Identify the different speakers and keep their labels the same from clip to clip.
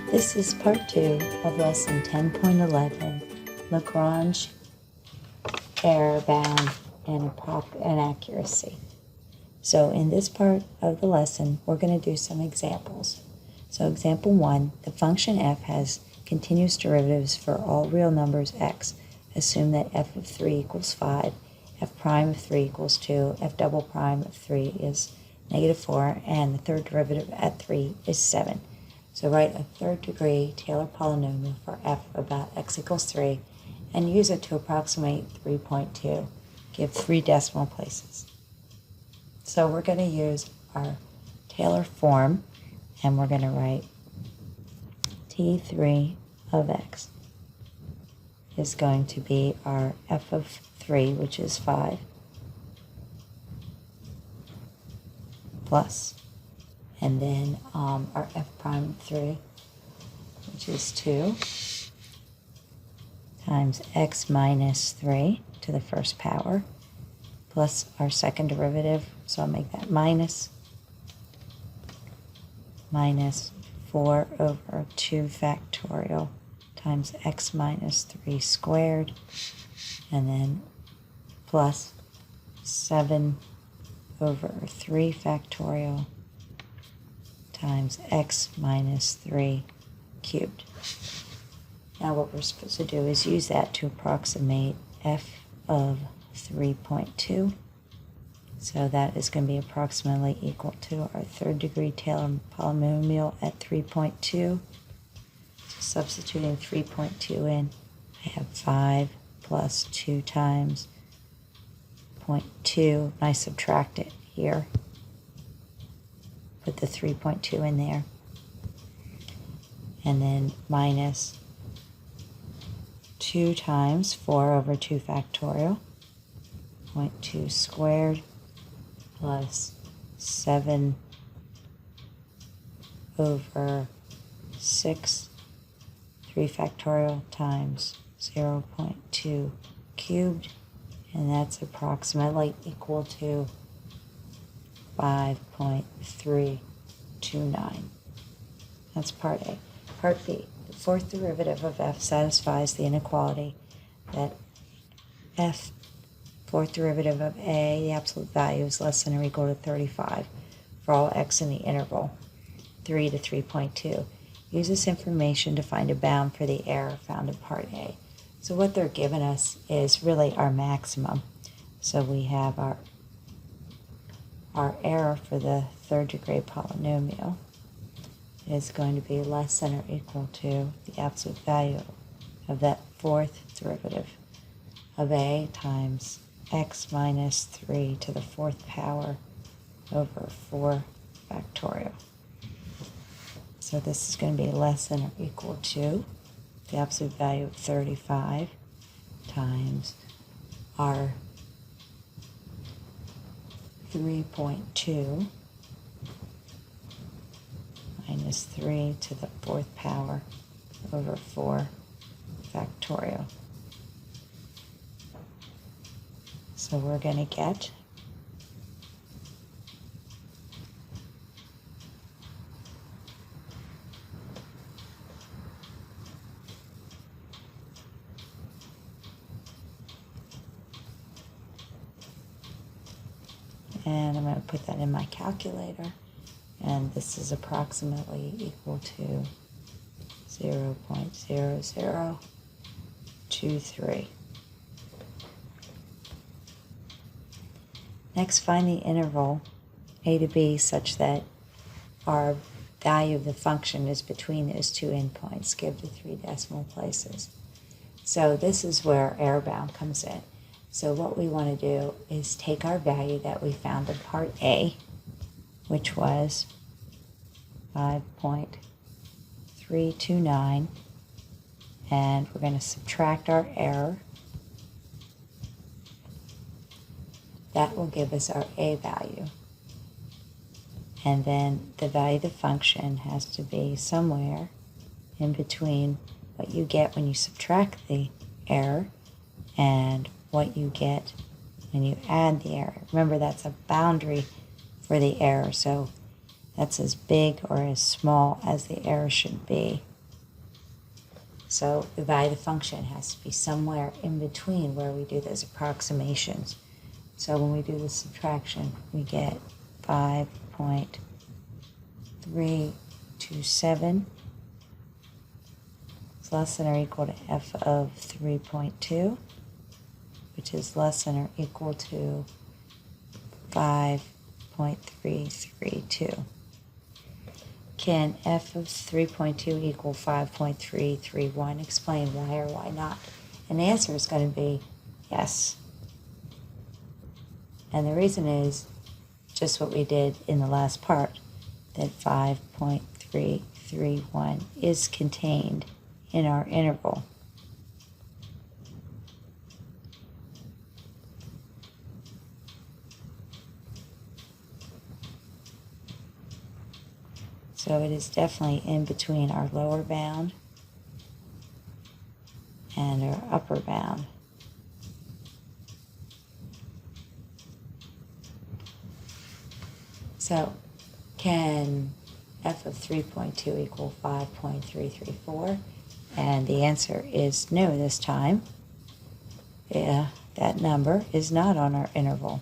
Speaker 1: This is part 2 of lesson 10.11, Lagrange error bound and accuracy. So in this part of the lesson, we're going to do some examples. So example 1, the function f has continuous derivatives for all real numbers x. Assume that f of 3 equals 5, f prime of 3 equals 2, f double prime of 3 is -4, and the third derivative at 3 is 7. So write a third degree Taylor polynomial for f about x equals 3 and use it to approximate 3.2. Give 3 decimal places. So we're going to use our Taylor form and we're going to write T3 of x is going to be our f of 3, which is 5, plus, and then our f prime of 3, which is 2, times x minus 3 to the first power, plus our second derivative, so I'll make that minus 4 over 2 factorial times x minus 3 squared, and then plus 7 over 3 factorial times x minus 3 cubed. Now what we're supposed to do is use that to approximate f of 3.2. So that is going to be approximately equal to our third degree Taylor polynomial at 3.2. So substituting 3.2 in, I have 5 plus 2 times 0.2. I subtract it here. Put the 3.2 in there. And then minus 2 times 4 over 2 factorial, 0.2 squared, plus 7 over 6, 3 factorial times 0.2 cubed, and that's approximately equal to 5.329. That's part A. Part B, the fourth derivative of f satisfies the inequality that f, fourth derivative of a, the absolute value, is less than or equal to 35 for all x in the interval 3 to 3.2. Use this information to find a bound for the error found in part A. So what they're giving us is really our maximum. So we have our error for the third degree polynomial is going to be less than or equal to the absolute value of that fourth derivative of a times x minus 3 to the fourth power over 4 factorial. So this is going to be less than or equal to the absolute value of 35 times our 3.2 minus 3 to the fourth power over 4 factorial. So we're going to get and I'm going to put that in my calculator, and this is approximately equal to 0.0023. Next, find the interval a to b such that our value of the function is between those two endpoints. Give the 3 decimal places. So this is where error bound comes in. So what we want to do is take our value that we found in part A, which was 5.329, and we're going to subtract our error. That will give us our A value. And then the value of the function has to be somewhere in between what you get when you subtract the error and what you get when you add the error. Remember, that's a boundary for the error, so that's as big or as small as the error should be. So the value of the function has to be somewhere in between where we do those approximations. So when we do the subtraction, we get 5.327 is less than or equal to f of 3.2, which is less than or equal to 5.332. Can f of 3.2 equal 5.331? Explain why or why not. And the answer is going to be yes. And the reason is just what we did in the last part, that 5.331 is contained in our interval. So it is definitely in between our lower bound and our upper bound. So can f of 3.2 equal 5.334? And the answer is no this time. Yeah, that number is not on our interval.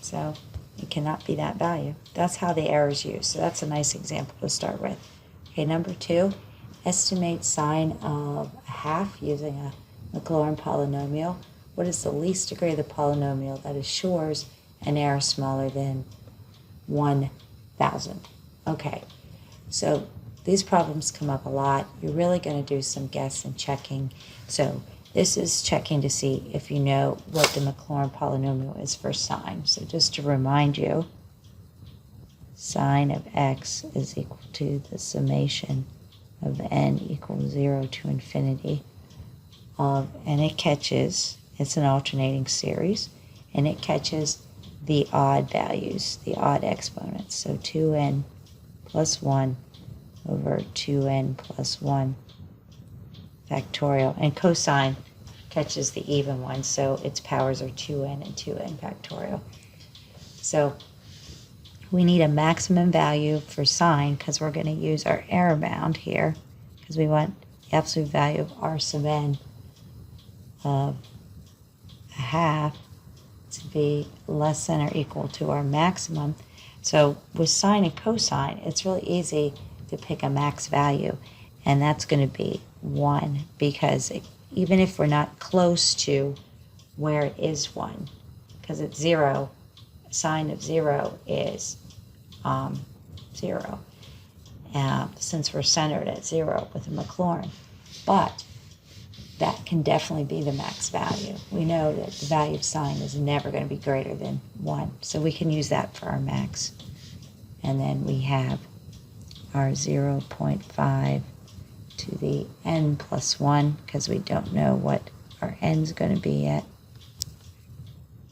Speaker 1: So it cannot be that value. That's how the error is used. So that's a nice example to start with. Okay, number 2, estimate sine of a half using a Maclaurin polynomial. What is the least degree of the polynomial that assures an error smaller than 1,000? Okay, so these problems come up a lot. You're really going to do some guess and checking. So this is checking to see if you know what the Maclaurin polynomial is for sine. So just to remind you, sine of x is equal to the summation of n equals 0 to infinity of, and it catches, it's an alternating series, and it catches the odd values, the odd exponents. So 2n plus 1 over 2n plus 1 factorial, and cosine catches the even one, so its powers are 2n and 2n factorial. So we need a maximum value for sine because we're going to use our error bound here because we want the absolute value of r sub n of a half to be less than or equal to our maximum. So with sine and cosine, it's really easy to pick a max value, and that's going to be 1 because even if we're not close to where it is 1, because it's 0, sine of 0 is 0, since we're centered at 0 with a Maclaurin. But that can definitely be the max value. We know that the value of sine is never going to be greater than 1, so we can use that for our max. And then we have our 0.5 to the n plus 1, because we don't know what our n is going to be yet.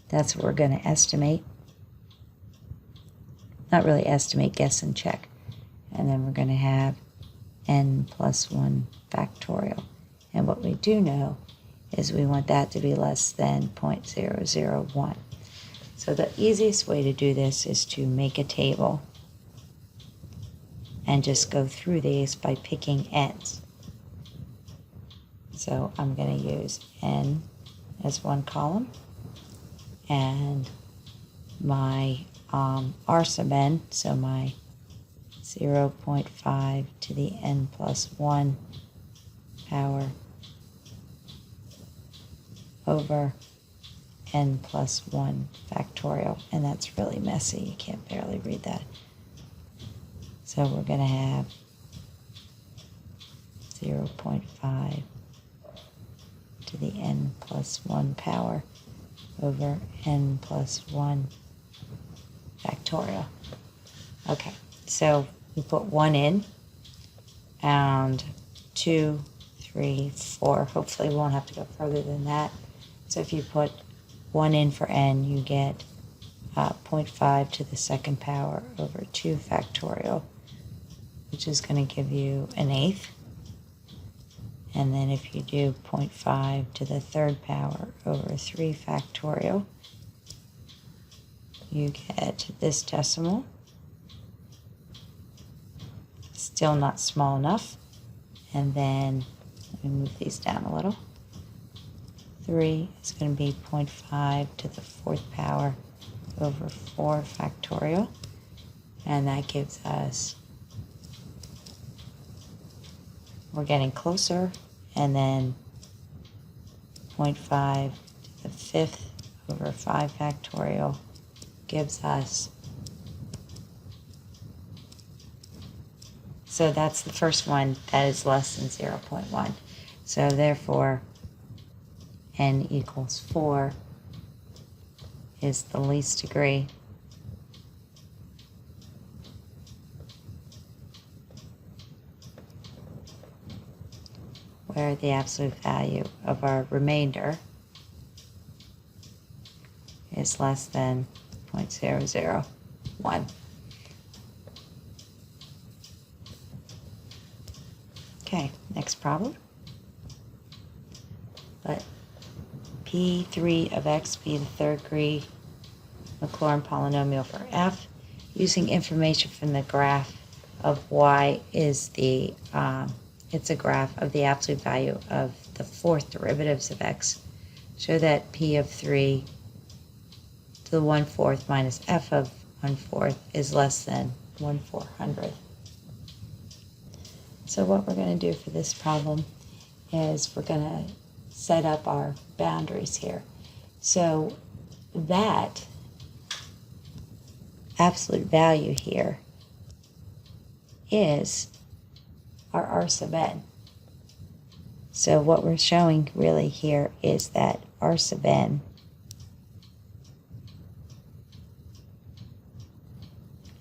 Speaker 1: That's what we're going to estimate. Not really estimate, guess and check. And then we're going to have n plus 1 factorial. And what we do know is we want that to be less than 0.001. So the easiest way to do this is to make a table and just go through these by picking n's. So I'm going to use n as one column, and my r sub n, so my 0.5 to the n plus 1 power over n plus 1 factorial. And that's really messy. You can't barely read that. So we're going to have 0.5 to the n plus 1 power over n plus 1 factorial. Okay, so we put 1 in, and 2, 3, 4. Hopefully we won't have to go further than that. So if you put 1 in for n, you get 0.5 to the second power over 2 factorial, which is going to give you an eighth. And then if you do 0.5 to the third power over 3 factorial, you get this decimal. Still not small enough. And then, let me move these down a little. 3 is going to be 0.5 to the fourth power over 4 factorial. And that gives us, we're getting closer, and then 0.5 to the fifth over 5 factorial gives us, so that's the first one that is less than 0.1. So therefore, n equals 4 is the least degree where the absolute value of our remainder is less than 0.001. Okay, next problem. Let P3 of x be the third degree Maclaurin polynomial for f, using information from the graph of y is the, it's a graph of the absolute value of the fourth derivatives of x. Show that P of 3 to the 1/4 minus f of 1/4 is less than 1/400. So what we're going to do for this problem is we're going to set up our boundaries here. So that absolute value here is our R sub n. So what we're showing really here is that R sub n,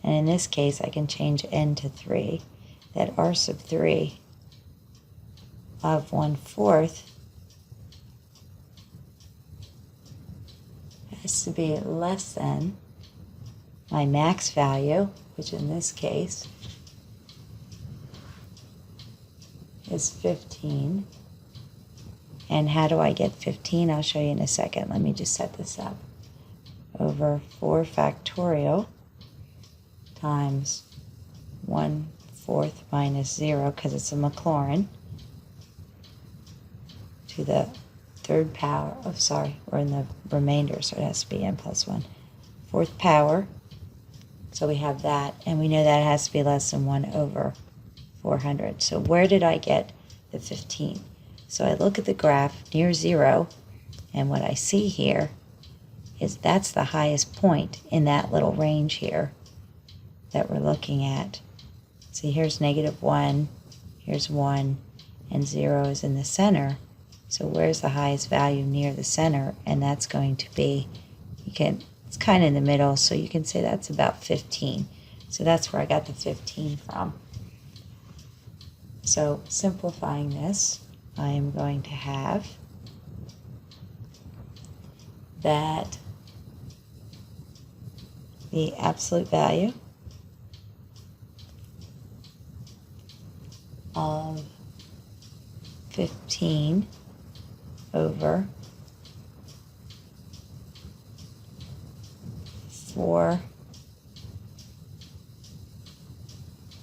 Speaker 1: and in this case I can change n to 3, that R sub 3 of 1/4 has to be less than my max value, which in this case is 15. And how do I get 15? I'll show you in a second. Let me just set this up. Over 4 factorial times 1/4 minus 0, because it's a Maclaurin, to the third power of, we're in the remainder, so it has to be n plus 1. Fourth power, so we have that, and we know that it has to be less than 1/400. So where did I get the 15? So I look at the graph near 0, and what I see here is that's the highest point in that little range here that we're looking at. See, here's -1, here's 1, and 0 is in the center. So where's the highest value near the center? And that's going to be, it's kind of in the middle, so you can say that's about 15. So that's where I got the 15 from. So simplifying this, I am going to have that the absolute value of 15 over 4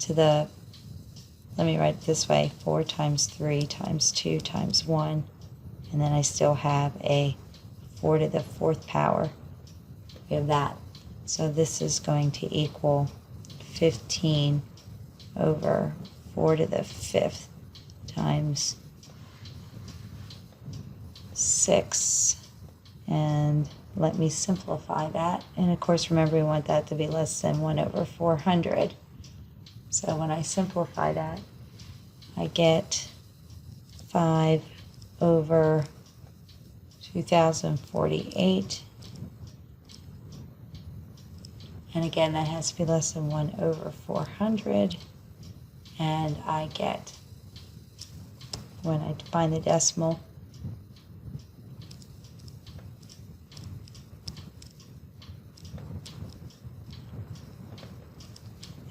Speaker 1: to the, let me write it this way, 4 times 3 times 2 times 1, and then I still have a 4 to the fourth power. We have that. So this is going to equal 15 over 4 to the fifth times 6. And let me simplify that. And of course, remember, we want that to be less than 1/400. So when I simplify that, I get 5 over 2048. And again, that has to be less than 1/400. And I get, when I find the decimal,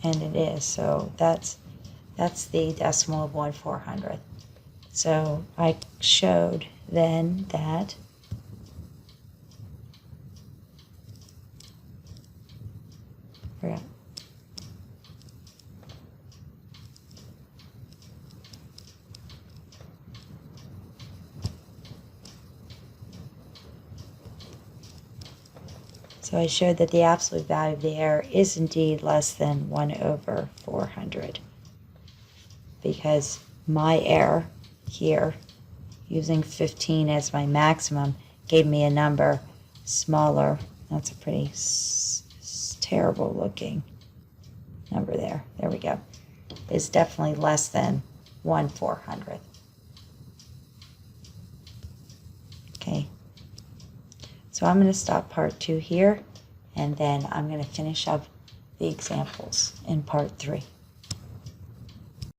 Speaker 1: and it is. So that's the decimal of 1/400. So I showed then that forgot. So I showed that the absolute value of the error is indeed less than 1/400, because my error here, using 15 as my maximum, gave me a number smaller. That's a pretty terrible looking number there. There we go. Is definitely less than 1/400. Okay. So I'm going to stop part 2 here, and then I'm going to finish up the examples in part 3.